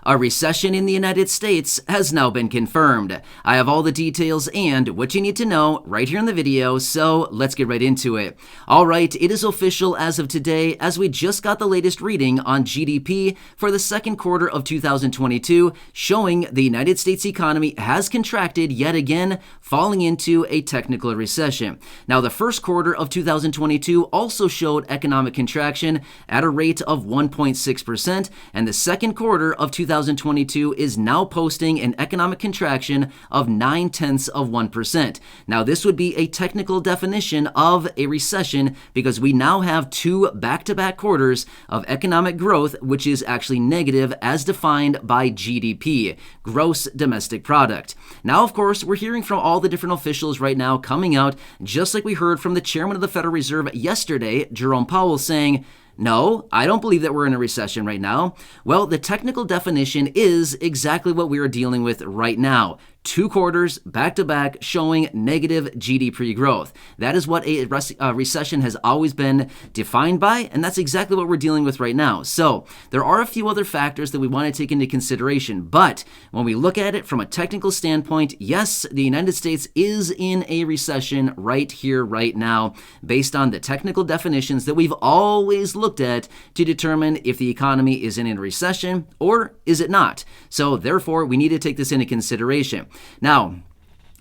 A recession in the United States has now been confirmed. I have all the details and what you need to know right here in the video, so let's get right into it. Alright, it is official as of today, as we just got the latest reading on GDP for the second quarter of 2022, showing the United States economy has contracted yet again, falling into a technical recession. Now, the first quarter of 2022 also showed economic contraction at a rate of 1.6%, and the second quarter of 2022 is now posting an economic contraction of 0.9%. Now, this would be a technical definition of a recession because we now have two back-to-back quarters of economic growth, which is actually negative as defined by GDP, gross domestic product. Now, of course, we're hearing from all the different officials right now coming out, just like we heard from the chairman of the Federal Reserve yesterday, Jerome Powell, saying, no, I don't believe that we're in a recession right now. Well, the technical definition is exactly what we are dealing with right now. 2 quarters back-to-back showing negative GDP growth. That is what a recession has always been defined by, and that's exactly what we're dealing with right now. So there are a few other factors that we want to take into consideration, but when we look at it from a technical standpoint, yes, the United States is in a recession right here, right now, based on the technical definitions that we've always looked at to determine if the economy is in a recession or is it not. So therefore, we need to take this into consideration. Now,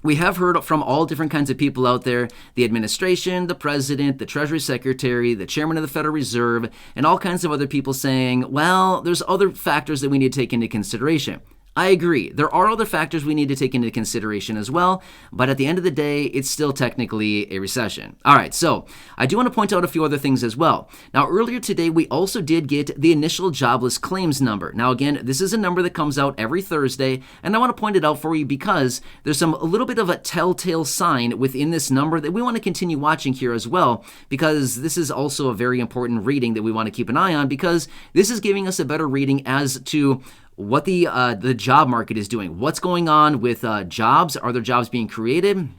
we have heard from all different kinds of people out there, the administration, the president, the Treasury Secretary, the chairman of the Federal Reserve, and all kinds of other people saying, well, there's other factors that we need to take into consideration. I agree. There are other factors we need to take into consideration as well, but at the end of the day, it's still technically a recession. All right, so I do want to point out a few other things as well. Now, earlier today, we also did get the initial jobless claims number. Now, again, this is a number that comes out every Thursday, and I want to point it out for you because there's a little bit of a telltale sign within this number that we want to continue watching here as well, because this is also a very important reading that we want to keep an eye on, because this is giving us a better reading as to what the job market is doing. What's going on with jobs? Are there jobs being created?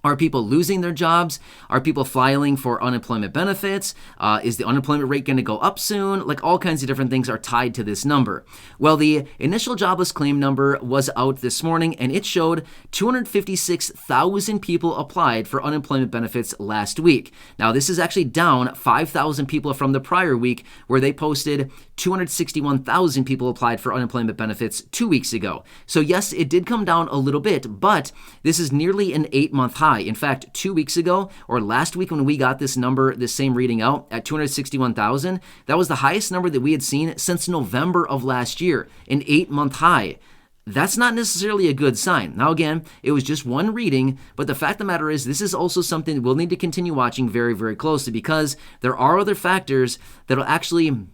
Are people losing their jobs? Are people filing for unemployment benefits? Is the unemployment rate going to go up soon? Like, all kinds of different things are tied to this number. Well, the initial jobless claim number was out this morning, and it showed 256,000 people applied for unemployment benefits last week. Now, this is actually down 5,000 people from the prior week, where they posted 261,000 people applied for unemployment benefits 2 weeks ago. So yes, it did come down a little bit, but this is nearly an 8-month high. In fact, 2 weeks ago, or last week when we got this number, this same reading out at 261,000, that was the highest number that we had seen since November of last year, an 8-month high. That's not necessarily a good sign. Now, again, it was just one reading, but the fact of the matter is this is also something we'll need to continue watching very, very closely, because there are other factors that will actually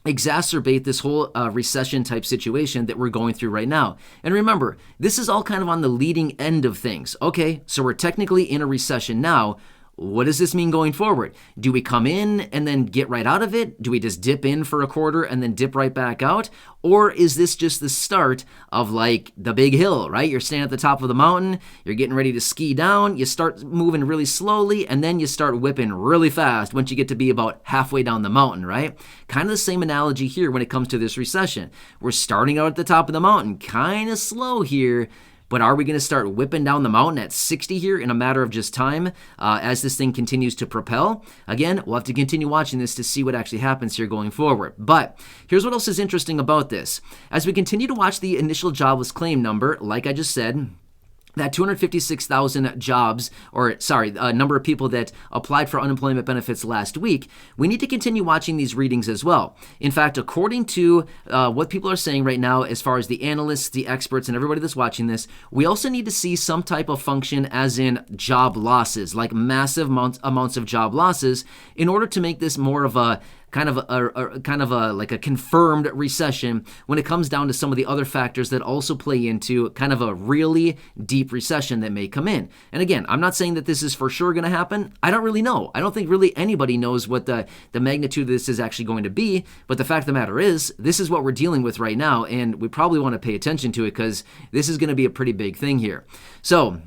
exacerbate this whole recession type situation that we're going through right now. And remember, this is all kind of on the leading end of things. Okay, so we're technically in a recession now. What does this mean going forward? Do we come in and then get right out of it? Do we just dip in for a quarter and then dip right back out? Or is this just the start of like the big hill, right? You're standing at the top of the mountain, you're getting ready to ski down, you start moving really slowly, and then you start whipping really fast once you get to be about halfway down the mountain, right? Kind of the same analogy here when it comes to this recession. We're starting out at the top of the mountain, kind of slow here, but are we going to start whipping down the mountain at 60 here in a matter of just time as this thing continues to propel? Again, we'll have to continue watching this to see what actually happens here going forward. But here's what else is interesting about this. As we continue to watch the initial jobless claim number, like I just said, that 256,000 jobs, number of people that applied for unemployment benefits last week, we need to continue watching these readings as well. In fact, according to what people are saying right now, as far as the analysts, the experts, and everybody that's watching this, we also need to see some type of function as in job losses, like massive amounts of job losses, in order to make this more of a kind of a confirmed recession when it comes down to some of the other factors that also play into kind of a really deep recession that may come in. And again, I'm not saying that this is for sure going to happen. I don't really know. I don't think really anybody knows what the magnitude of this is actually going to be. But the fact of the matter is, this is what we're dealing with right now, and we probably want to pay attention to it because this is going to be a pretty big thing here. So,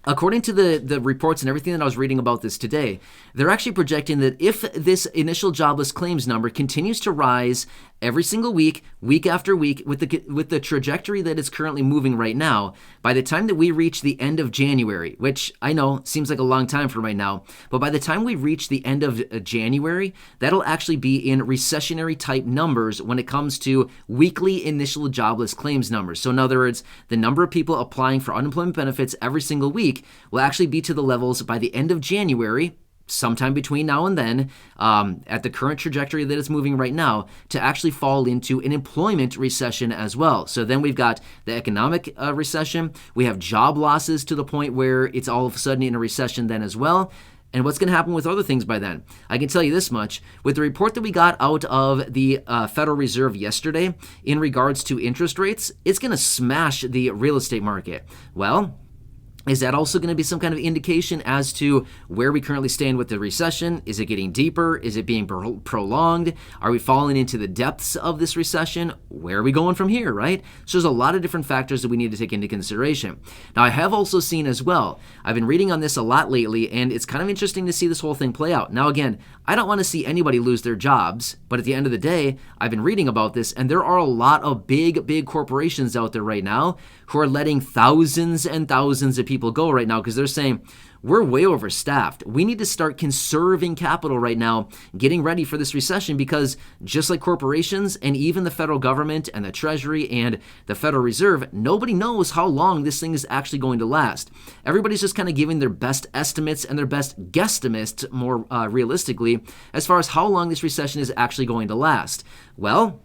according to the reports and everything that I was reading about this today, they're actually projecting that if this initial jobless claims number continues to rise every single week, week after week, with the trajectory that it's currently moving right now, by the time that we reach the end of January, which I know seems like a long time from right now, but by the time we reach the end of January, that'll actually be in recessionary type numbers when it comes to weekly initial jobless claims numbers. So in other words, the number of people applying for unemployment benefits every single week will actually be to the levels by the end of January, sometime between now and then, at the current trajectory that it's moving right now, to actually fall into an employment recession as well. So then we've got the economic recession. We have job losses to the point where it's all of a sudden in a recession then as well. And what's going to happen with other things by then? I can tell you this much. With the report that we got out of the Federal Reserve yesterday in regards to interest rates, it's going to smash the real estate market. Well, is that also going to be some kind of indication as to where we currently stand with the recession? Is it getting deeper? Is it being prolonged? Are we falling into the depths of this recession? Where are we going from here, right? So there's a lot of different factors that we need to take into consideration. Now, I have also seen as well, I've been reading on this a lot lately, and it's kind of interesting to see this whole thing play out. Now, again, I don't want to see anybody lose their jobs, but at the end of the day, I've been reading about this, and there are a lot of big corporations out there right now who are letting thousands and thousands of people go right now because they're saying, we're way overstaffed. We need to start conserving capital right now, getting ready for this recession, because just like corporations and even the federal government and the Treasury and the Federal Reserve, nobody knows how long this thing is actually going to last. Everybody's just kind of giving their best estimates and their best guesstimates more realistically as far as how long this recession is actually going to last. Well,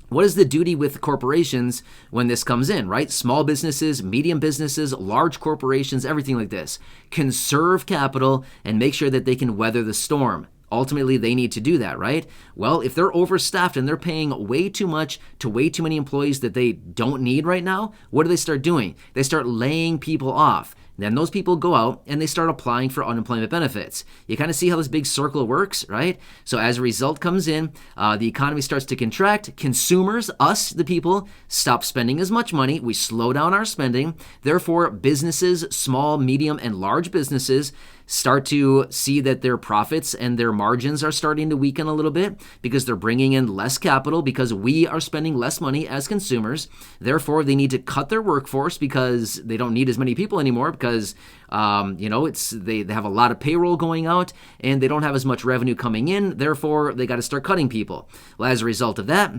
what is the duty with corporations when this comes in, right? Small businesses, medium businesses, large corporations, everything like this. Conserve capital and make sure that they can weather the storm. Ultimately, they need to do that, right? Well, if they're overstaffed and they're paying way too much to way too many employees that they don't need right now, what do they start doing? They start laying people off. Then those people go out and they start applying for unemployment benefits. You kind of see how this big circle works, right? So as a result comes in, the economy starts to contract. Consumers, us, the people, stop spending as much money. We slow down our spending. Therefore, businesses, small, medium, and large businesses start to see that their profits and their margins are starting to weaken a little bit because they're bringing in less capital because we are spending less money as consumers. Therefore, they need to cut their workforce because they don't need as many people anymore because, they have a lot of payroll going out and they don't have as much revenue coming in. Therefore, they got to start cutting people. Well, as a result of that,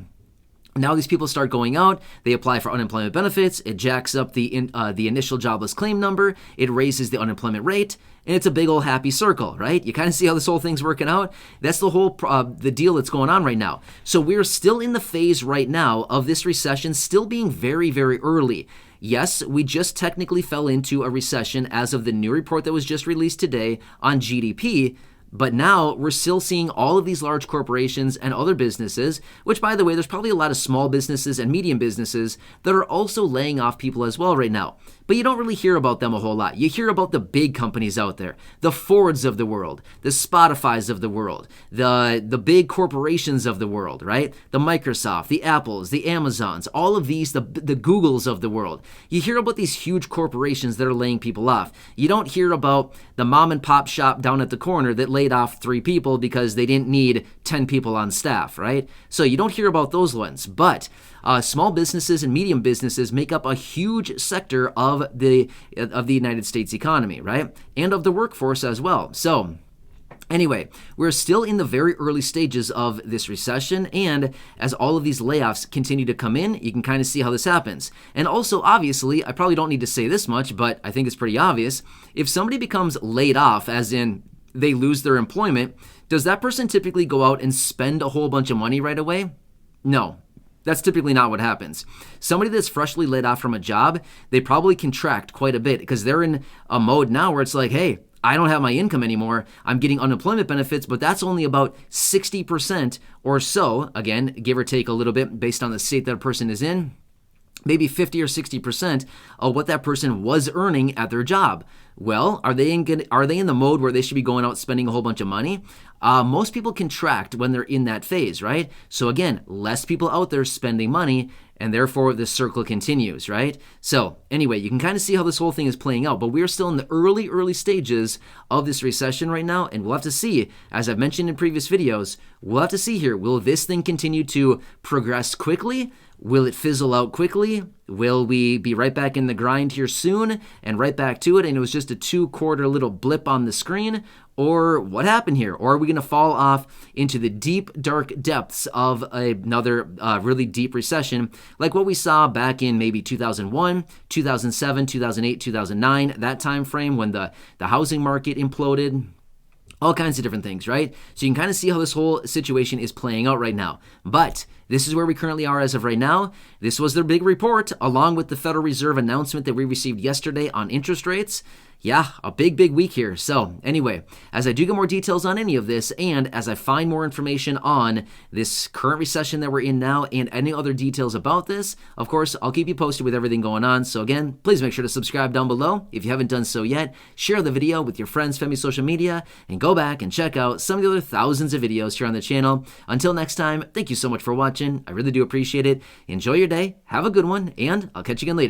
now these people start going out, they apply for unemployment benefits, it jacks up the initial jobless claim number, it raises the unemployment rate, and it's a big old happy circle, right? You kind of see how this whole thing's working out? That's the whole the deal that's going on right now. So we're still in the phase right now of this recession still being very, very early. Yes, we just technically fell into a recession as of the new report that was just released today on GDP, but now we're still seeing all of these large corporations and other businesses, which, by the way, there's probably a lot of small businesses and medium businesses that are also laying off people as well right now. But you don't really hear about them a whole lot. You hear about the big companies out there, the Fords of the world, the Spotifys of the world, the big corporations of the world, right? The Microsoft, the Apples, the Amazons, all of these, the Googles of the world. You hear about these huge corporations that are laying people off. You don't hear about the mom and pop shop down at the corner that laid off 3 people because they didn't need 10 people on staff, right? So you don't hear about those ones, but small businesses and medium businesses make up a huge sector of the United States economy, right? And of the workforce as well. So anyway, we're still in the very early stages of this recession, and as all of these layoffs continue to come in, you can kind of see how this happens. And also, obviously, I probably don't need to say this much, but I think it's pretty obvious. If somebody becomes laid off, as in they lose their employment, does that person typically go out and spend a whole bunch of money right away? No. That's typically not what happens. Somebody that's freshly laid off from a job, they probably contract quite a bit because they're in a mode now where it's like, hey, I don't have my income anymore. I'm getting unemployment benefits, but that's only about 60% or so, again, give or take a little bit based on the state that a person is in, maybe 50 or 60% of what that person was earning at their job. Well, are they in the mode where they should be going out spending a whole bunch of money? Most people contract when they're in that phase, right? So again, less people out there spending money, and therefore the circle continues, right? So anyway, you can kind of see how this whole thing is playing out, but we're still in the early stages of this recession right now, and we'll have to see, as I've mentioned in previous videos, we'll have to see here, will this thing continue to progress quickly? Will it fizzle out quickly? Will we be right back in the grind here soon and right back to it, and it was just a 2-quarter little blip on the screen? Or what happened here? Or are we going to fall off into the deep, dark depths of another really deep recession like what we saw back in maybe 2001, 2007, 2008, 2009, that time frame when the housing market imploded? All kinds of different things, right? So you can kind of see how this whole situation is playing out right now. But this is where we currently are as of right now. This was their big report, along with the Federal Reserve announcement that we received yesterday on interest rates. Yeah, a big week here. So anyway, as I do get more details on any of this, and as I find more information on this current recession that we're in now and any other details about this, of course, I'll keep you posted with everything going on. So again, please make sure to subscribe down below if you haven't done so yet. Share the video with your friends, family, social media, and go back and check out some of the other thousands of videos here on the channel. Until next time, thank you so much for watching. I really do appreciate it. Enjoy your day, have a good one, and I'll catch you again later.